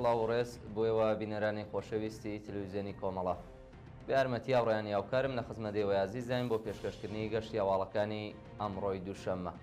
سڵاو و ڕێز بۆیەوە بینەرانی خۆشەویستی تەلەڤیزیۆنی کۆمەڵە. بە یارمەتی ئاڕۆیان یاوکارم لە خزمەتێوە عەزیزین بۆ پێشکەشکردنی گەشتی هەواڵەکانی ئەمڕۆی دووشەممە.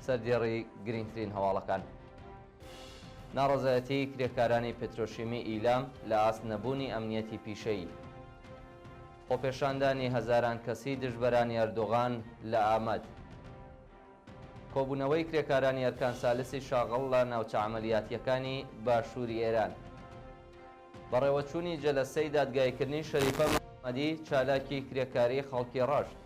سەردێڕی گرنگترین هەواڵەکان: ناڕەزایەتی کرێکارانی پێترۆشیمی ئیلام لە ئاست نەبوونی ئەمنیەتی پیشەیی، خۆپێشاندانی هەزاران کەسی دژبەرانی ئەردۆغان لە ئامەد، کۆبوونەوەی کرێکارانی ئەرکان سالسی شاغڵ لە ناوچە عەمەلیاتیەکانی باشووری ئێران، بەڕێوەچوونی جەلەسەی دادگایکردنی شەریفە محەممەدی چالاکی کرێکاری خەڵکی ڕەشت،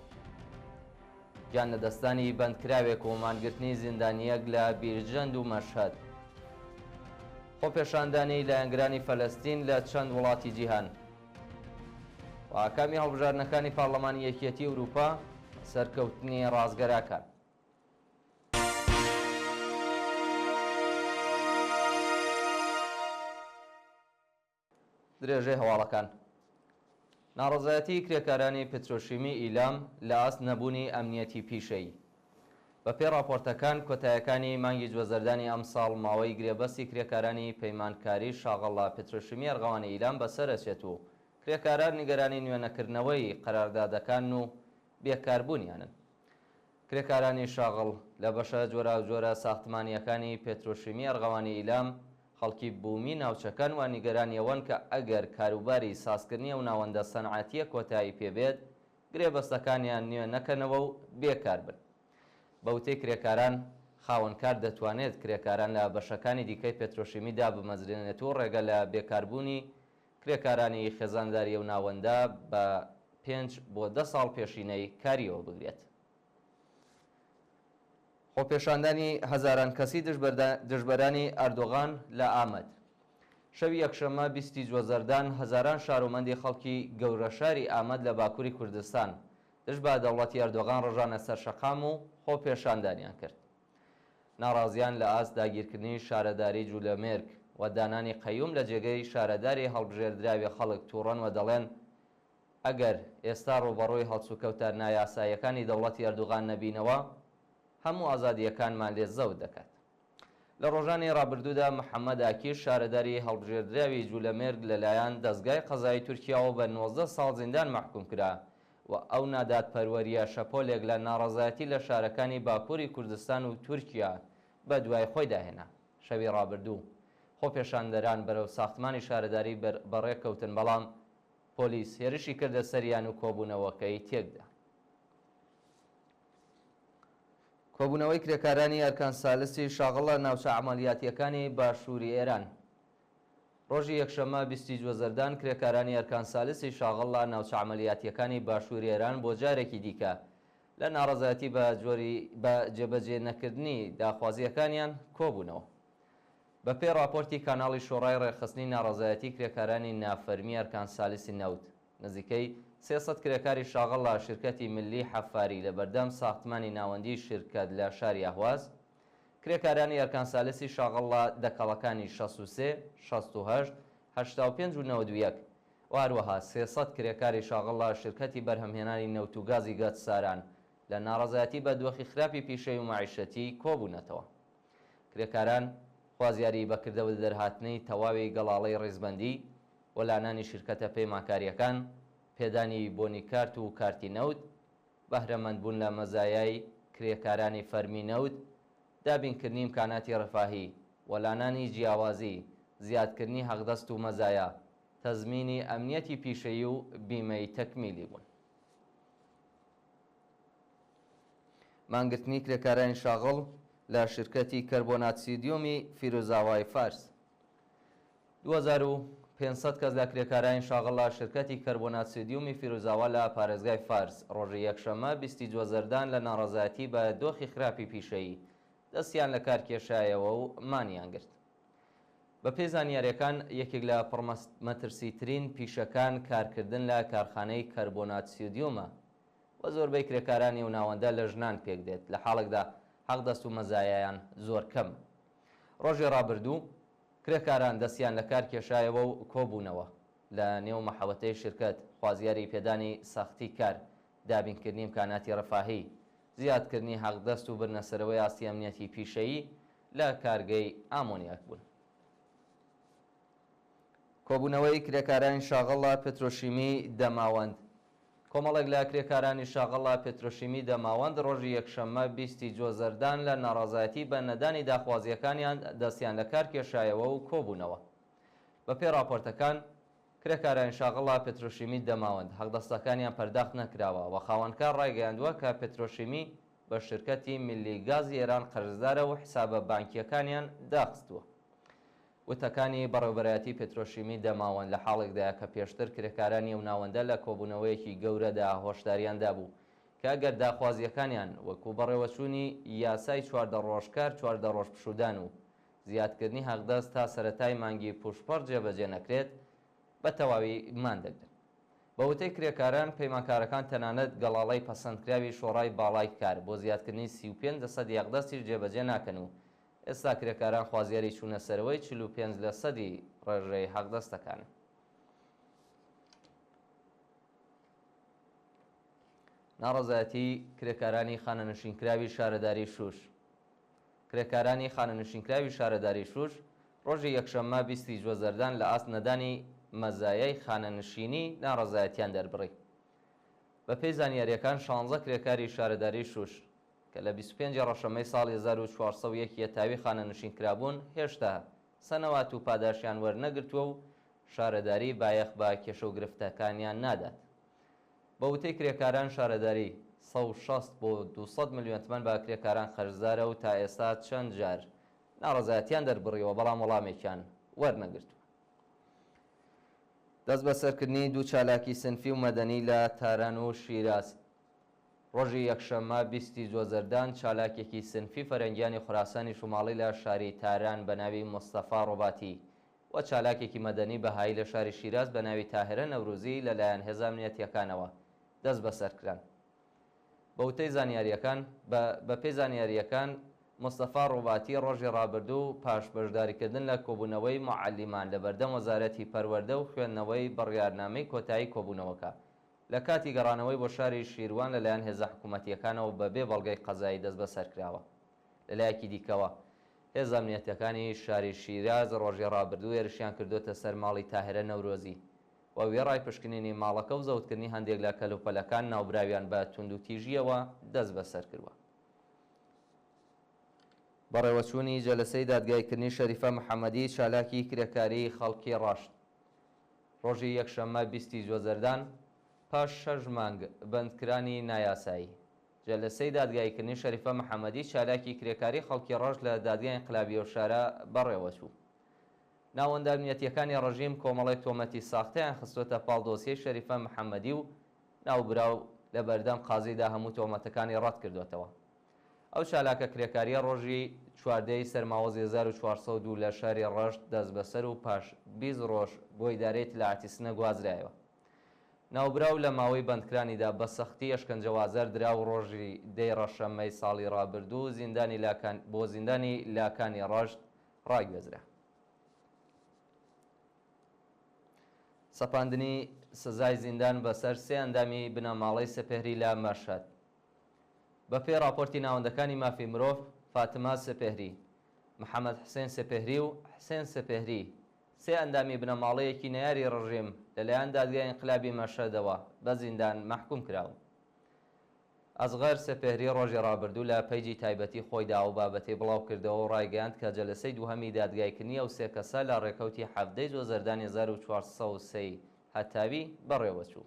گیان لە دەستانی بەندکراوێک و مانگرتنی زیندانیەک لە بیرجەند و مەشهەد، خۆپێشاندانی لایەنگرانی فەلەستین لە چەند وڵاتی جیهان، و ئاکامی هەڵبژاردنەکانی پاڕلەمانی یەکێتی ئەوروپا سەرکەوتنی ڕازگەراکان. درێژەی هەواڵەکان: ناڕەزایەتی کرێکارانی پێترۆشیمی ئیلام لە ئاست نەبوونی ئەمنیەتی پیشەیی. بەپێی راپۆرتەکان، کۆتاییەکانی مانگی جوێزەردانی ئەم ساڵ ماوەی گرێبەستی کرێکارانی پەیمانکاری شاغڵ لە پێترۆشیمی ئەرغەوانی ئیلام بەسەرەچێت و کرێکاران نیگەرانی نوێنەکردنەوەی قەراردادەکان و بێکاربوونیانن. کرێکارانی شاغڵ لە بەشە جۆرا و جۆرە ساختمانیەکانی پێترۆشیمی ئەرغەوانی ئیلام خەڵکی بوومی ناوچەکان و نیگەرانیەوەن کە ئەگەر کاروباری سازکردنی و ناوەندە سەنعەتیە کۆتایی پێبێت، گرێبەستەکانیان نوێ نەکەنەوە و بێکار بن. بەوتەی کرێکاران، خاوەنکار دەتوانێت کرێکاران لە بەشەکانی دیکەی پێترۆشیمیدا بمەزرێنێت و ڕێگە لە بێکاربوونی کرێکارانی خێزانداریە و ناوەندە بە 5 بۆ 10 ساڵ پێشینەی کاریەوە بگرێت. خۆپێشاندانی هەزاران کەسی دژبەرانی ئەردۆغان لە ئامەد. شەوی یەکشەممە 20 جوێزەردان هەزاران شارۆمەندی خەڵکی گەورە شاری ئامەد لە باکووری کوردستان دژ بە دەوڵەتی ئەردۆغان ڕژانە سەر شەقام و خۆپێشاندانیان کرد. ناڕازیان لە ئاست داگیرکردنی شارەداری جوولەمێرگ و دانانی قەیوم لە جێگەی شارەداری هەڵبژێردراوی خەڵک تووڕەن و دەڵێن ئەگەر ئێستا ڕوبەڕووی هەڵسوکەوتە نایاساییەکانی دەوڵەتی ئەردۆغان نەبینەوە، هەموو ئازادیەکانمان لێ زەوت دەکات. لە ڕۆژانی ڕابردوودا محەممەد ئاکیش شارەداری هەڵبژێردراوی جوولەمێرگ لەلایەن دەستگای قەزایی تورکیاوە بە 19 ساڵ زیندان مەحکوم کرا و ئەو نادادپەروەریە شەپۆلێک لە ناڕەزایەتی لە شارەکانی باکووری کوردستان و تورکیا بە دوای خۆی داهێنا. شەوی ڕابردوو خۆپێشاندەران بەرەو ساختمانی شارەداری بەڕێکەوتن، بەڵام پۆلیس هێرشی کردە سەریان و کۆبوونەوەکەی تێکدا. کۆبوونەوەی کرێکارانی ئەرکان سالسی شاغڵ لە ناوچە عەمەلیاتیەکانی باشووری ئێران. ڕۆژی یەکشەممە 20 جوێزەردان کرێکارانی ئەرکان سالسی شاغڵ لە ناوچە عەمەلیاتیەکانی باشووری ئێران بۆ جارێکی دیکە لە ناڕەزایەتی بە جێبەجێ نەکردنی داخوازیەکانیان کۆبوونەوە. بەپێی راپۆرتی کاناڵی شۆڕای ڕێخستنی ناڕەزایەتی کرێکارانی نافەرمی ئەرکان سالسی نەوت، نزیکەی 300 کرێکاری شاغڵ لە شرکەتی ملی حەفاری لە بەردەم ساختمانی ناوەندی شرکەت لە شاری ئەهواز، کرێکارانی ئەرکان سالسی شاغڵ لە دەکەڵەکانی 63، 68، 85 و 91 و هەروەها 300 کرێکاری شاغڵ لە شرکەتی بەرهەمهێنانی نەوت و گازی گەت ساران لە ناڕەزایەتی بە دۆخی خراپی پیشەی و مەعیشەتی کۆبوونەتەوە. کرێکاران خوازیاری بەکردەوە دەرهاتنی تەواوی گەڵاڵەی ڕێزبەندی و لانانی شرکەتە پەیمانکاریەکان، پێدانی بۆنی کارت و کارتی نەوت، بەهرەمەندبوون لە مەزایای کرێکارانی فەرمی نەوت، دابینکردنی ئیمکاناتی ڕەفاهی، وەلانانی جیاوازی، زیادکردنی حەقدەست و مەزایە، تەزمینی ئەمنیەتی پیشەیی و بیمەی تەکمیلی بوون. مانگرتنی کرێکارانی شاغڵ لە شرکەتی کەربۆنات سیدیۆمی فیرۆزاوای فارس. 2500 کەس لە کرێکارانی شاغڵ لە شرکەتی کەربۆنات سیدیۆمی فیرۆزاوا لە پارێزگای فارس ڕۆژی یەکشەممە 20 جوێزەردان لە ناڕەزایەتی بە دۆخی خراپی پیشەیی دەستیان لە کار کێشایەوە و مانیان گرت. بە پێی زانیاریەکان، یەکێک لە پڕمەترسیترین پیشەکان کارکردن لە کارخانەی کەربۆنات سیدیۆمە و زۆربەی کرێکارانی و ناوەندە لە ژنان پێک دێت، لە حاڵێکدا حەقدەست و مەزایایان زۆر کەم. ڕۆژی ڕابردوو کرێکاران دەستیان لە کار کێشایەوە و کۆبوونەوە لە نێو مەحەوەتەی شرکەت، خوازیاری پێدانی سەختی کار، دابینکردنی ئیمکاناتی ڕەفاهی، زیادکردنی حەقدەست و برنەسەرەوەی ئاستی ئەمنیەتی پیشەیی لە کارگەی ئامۆنیاک بوون. کۆبوونەوەی کرێکارانی شاغەڵا پێترۆشیمی دەماوەند. کۆمەڵێک لە کرێکارانی شاغەڵا پێترۆشیمی دەماوەند ڕۆژی یەکشەممە 20 جۆزەردان لە ناڕازایەتی بە نەدانی داخوازیەکانیان دەستیان لە کار کێشایەوە و کۆبوونەوە. بەپێی راپۆرتەکان کرێکارانی شاغەڵا پێترۆشیمی دەماوەند هەڵدەستەکانیان پەرداخت نەکراوە و خاوەنکار ڕایگەیاندووە کە پێترۆشیمی بە شرکەتی میلی گازی ئێران قەرزدارە و حسابە بانکیەکانیان داخستووە. وتەکانی بەڕێوەبەرایەتی پێترۆشیمی دەماوەند لە حاڵێکدایە کە پێشتر کرێکارانی ئەو ناوەندە لە کۆبوونەوەیەکی گەورەدا هۆشداریاندا بوو کە ئەگەر داخوازیەکانیان وەکو بەڕێوەچوونی یاسای 14 ڕۆژکار 14 ڕۆژ پشودان و زیادکردنی حەقدەست تا سەرەتای مانگی پوشپەڕ جێبەجێ نەکرێت بە تەواوی مان دەگرن. بە وتەی کرێکاران پەیمانکارەکان تەنانەت گەڵاڵەی پەسەندکراوی شۆڕای باڵای کار بۆ زیادکردنی 35% یاقدەستیش جێبەجێ ناکەن و ئێستا کرێکاران خوازیاری چوونە سەرەوەی 45% ڕێژەی حەقدەستەکان. ناڕەزایەتی کرێکارانی خانەنشینکراوی شارەداری شوش. کرێکارانی خانەنشینکراوی شارەداری شوش ڕۆژی یەکشەممە 20 جۆزەردان لە ئاست نەدانی مەزایای خانەنشینی ناڕەزایەتیان دەربڕی. بە پێی زانیاریەکان 16 کرێکاری شارەداری شوش کە لە 25 ڕەشەمەی ساڵی 1401 یەتاوی خانەنشینکرابوون هێشتا سەنەوات و پاداشیان وەرنەگرتووە و شارەداری بایەخ بە کێشە و گرفتەکانیان نادات. بە وتەی کرێکاران شارەداری 160 بۆ 200 میلیۆن تمەن بە کرێکاران خەرجدارە و تا ئێستا چەند جار ناڕەزایەتیان دەربڕیەوە بەڵام وەڵامێکیان وەرنەگرتووە. دەست بە سەرکردنی دوو چالاکی سنفی و مەدەنی لە تاران و شیراز. ڕۆژی یەکشەممە 20 جۆزەردان چالاکێکی سنفی فەرەنگیانی خوراسانی شوماڵی لە شاری تاران بە ناوی مستەفا ڕۆباتی و چالاکێکی مەدەنی بەهایی لە شاری شیراز بە ناوی تاهرە نەورۆزی لەلایەن هێزە ئەمنیەتیەکانەوە دەست بەسەرکران. بە پێی زانیاریەکان مستەفا ڕۆباتی ڕۆژی ڕابردوو پاش بەشداریکردن لە کۆبوونەوەی معەلیمان لە بەردەم وەزارەتی پەروەردە و خوێندنەوەی بڕیارنامەی کۆتایی کۆبوونەوەکە لە کاتی گەڕانەوەی بۆ شاری شیروان لەلایەن هێزە حکوومەتیەکانەوە بەبێ بەڵگەی قەزایی دەست بەسەرکراوە. لەلایەکی دیکەوە هێزە ئەمنیەتیەکانی شاری شیراز ڕۆژی ڕابردوو هێرشیان کردوتە سەر ماڵی تاهرە نەورۆزی و وێڕای پشکنینی ماڵەکە و زەوتکردنی هەندێک لە کەلوپەلەکان ناوبراویان بە توندوتیژیەوە دەست بەسەر کردووە. بەڕێوەچوونی جەلسەی دادگایکردنی شەریفە محەممەدی چالاکی کرێکاری خەڵکی ڕاشت. ڕۆژی یەکشەممە 20 جۆزەردان پاش 6 مانگ بەندکرانی نایاسایی جەلسەی دادگایکردنی شەریفە محەممەدی چالاکی کرێکاری خەڵکی ڕۆژ لە دادگای ئینقلابی و شارە بەڕێوەچوو. ناوەندە ئەمنیەتیەکانی ڕژیم کۆمەڵی تۆمەتی ساختەیان خستوتە پاڵ دۆسیەی شەریفە محەممەدی و ناوبراو لە بەردەم قازیدا هەموو تۆمەتەکانی ڕەت کردوێتەوە. ئەو چالاکە کرێکاریە ڕۆژی چواردەی سەرماوەزی 1402 لە شاری ڕەشت دەست بەسەر و پاش 20 ڕۆژ بۆ ئیدارەیەتی لە ئاتیسنە گوازرایەوە. ناوبراو لە ماوەی بەندکرانیدا بە سەختی ئەشکەنجەوازەر درا و ڕۆژی دەی ڕەشەمەی ساڵی ڕابردوو بۆ زیندانی لاکانی ڕەشت ڕاگوێزرا. سەپاندنی سزای زیندان بەسەر سێ ئەندامی بنەماڵەی سپێری لە مەشهەد. بە پێی راپۆرتی ناوەندەکانی مافی مرۆڤ فاتما سپێری، محەممەد حسێن سپێری و حسێن سپێری سێ ئەندامی بنەماڵەیەکی نەیاری ڕژیم لەلایەن دادگای ئینقلابی مەشهەدەوە بە زیندان مەحکوم کراون. ئەزغەر سپێری ڕۆژی ڕابردوو لە پەیجی تایبەتی خۆیدا و بابەتی بڵاو کردەوە و ڕایگەیاند کە جەلسەی دووهەمی دادگایکردنی ئەو سێ کەسە لە ڕێکەوتی 17 جۆزەردانی 1403 هەتاوی بەڕێوەچوو.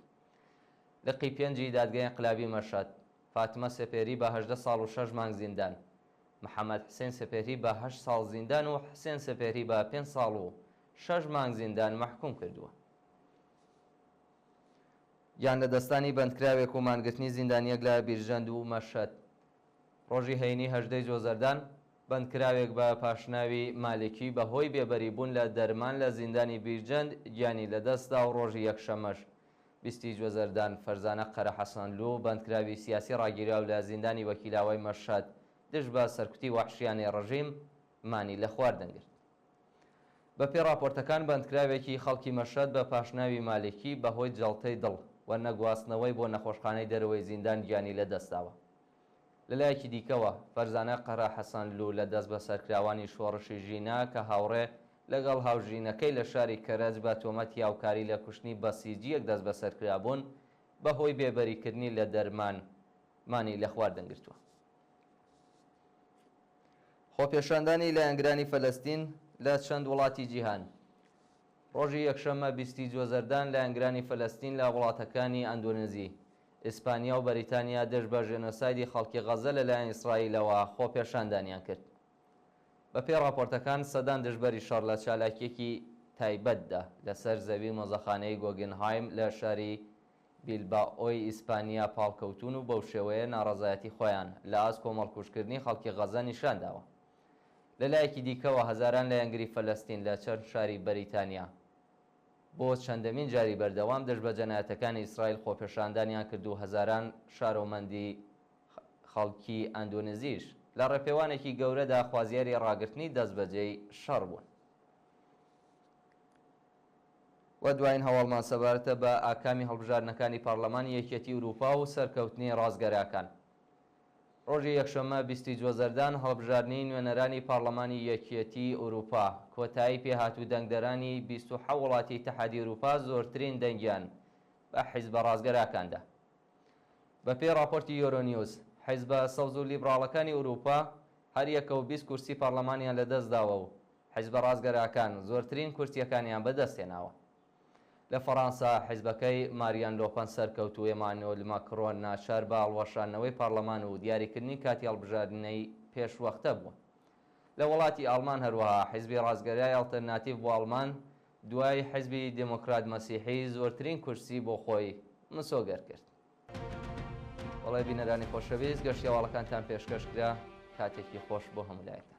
لە قی 5 دادگای ئینقلابی مەشهەد فاتمە سپێری بە 18 ساڵ و 6 مانگ زیندان، محەممەد حسێن سپێری بە 8 ساڵ زیندان و حسێن سپێری بە 5 ساڵ و 6 مانگ زیندان مەحکوم کردووە. گیان لە دەستانی بەندکراوێک و مانگرتنی زیندانیەک لە بیرژەند و مەشهەد. ڕۆژی هەینی 18 جۆزەردان بەندکراوێک بە پاشناوی مالکی بەهۆی بێبەریبوون لە دەرمان لە زیندانی بیرجەند گیانی لەدەستدا و ڕۆژی یەکشەمەش 20 جۆزەردان فەرزانە قەرە حەسەنلوو بەندکراوی سیاسی ڕاگیراو لە زیندانی وەکیلاوای مەشهەد دژ بە سەرکوتی وەحشیانی ڕژیم مانی لە خواردەنگرت. بە پێی راپۆرتەکان بەندکراوێکی خەڵکی مەشهەد بە پاشناوی مالکی بەهۆی جەڵتەی دڵ و نەگواستنەوەی بۆ نەخۆشخانەی دەرەوەی زیندان گیانی لەدەستاوە. لەلایەکی دیکەوە فەرزانە قەرە حەسەنلوو لە دەست بە سەرکراوانی شۆڕشی ژینا کە هاوڕێ لەگەڵ هاوژینەکەی لە شاری کەرەج بە تۆمەتی هاوکاری لە کوشتنی بەسیجیەک دەست بەسەرکرابوون بەهۆی بێبەریکردنی لە دەرمانمانی لە خواردنگرتووە. خۆپێشاندانی لایەنگرانی فەلەستین لە چەند وڵاتی جیهان. ڕۆژی یەکشەممە 20 جوێزەردان لایەنگرانی فەلەستین لە وڵاتەکانی ئەندۆنێزی، ئیسپانیا و بەریتانیا دەست بە ژێنۆسایدی خەڵکی غەزە لەلایەن ئیسرائیلەوە خۆپێشاندانیان کرد. بەپێی راپۆرتەکان سەدان دژبەری شەڕ لە چالاکیەکی تایبەتدا لەسەر زەوی مۆزەخانەی گۆگنهایم لە شاری بیلبائۆی ئیسپانیا پاڵکەوتون و بەو شێوەیە ناڕەزایەتی خۆیان لە ئاز کۆمەڵکوشکردنی خەڵکی غەزە نیشانداوە. لەلایەکی دیکەوە هەزاران لایەنگری فەلەستین لە چەند شاری بەریتانیا بۆ چەندەمین جاری بەردەوام دەست بە جەنایەتەکانی ئیسرائیل خۆپێشاندانیان کرد و هەزاران شارۆمەندی خەڵکی ئەندۆنێزیش لە ڕێپێوانێکی گەورەدا خوازیاری ڕاگررتنی دەستبەجێی شەڕ بوون. وە دوایین هەواڵمان سەبارەتە بە ئاکامی هەڵبژاردنەکانی پارلەمانی یەکێتی ئوروپا و سەرکەوتنی ڕازگەراکان. ڕۆژی یەکشەممە 20 جوێزەردان هەڵبژاردنی نوێنەرانی پارلەمانی یەکێتی ئوروپا کۆتایی پێهاتوو دەنگدەرانی 27 وڵاتی اتحادی ئوروپا زۆرترین دەنگیان بە حیزبە ڕازگەراکاندا. بەپێی راپۆرتی یۆرۆنیوز، حیزبە سەوز و لیبراڵەکانی ئوروپا هەر یەکە و 20 کورسی پارلەمانیان لەدەستداوە و حیزبە ڕازگەراکان زۆرترین کورسیەکانیان بەدەستێناوە. لە فەڕەنسا حیزبەکەی ماریان لۆپەن سەرکەوتو ئێمانوێل ماکرۆن ناچار بە هەڵوەشاندنەوەی پارلەمان و دیاریکردنی کاتی هەڵبژاردنەی پێشوەختە بووە. لە وڵاتی ئاڵمان هەروەها حیزبی ڕازگەریای ئەڵتەرناتیڤ بۆ ئاڵمان دوای حیزبی دموکرات مەسیحی زۆرترین کورسی بۆ خۆی مسۆگەر کرد. وەڵای بینەرانی خۆشەویست گەشتی هەواڵەکانتان پێشکەشکرا، کاتێکی خۆش بۆ هەموو لایەکە.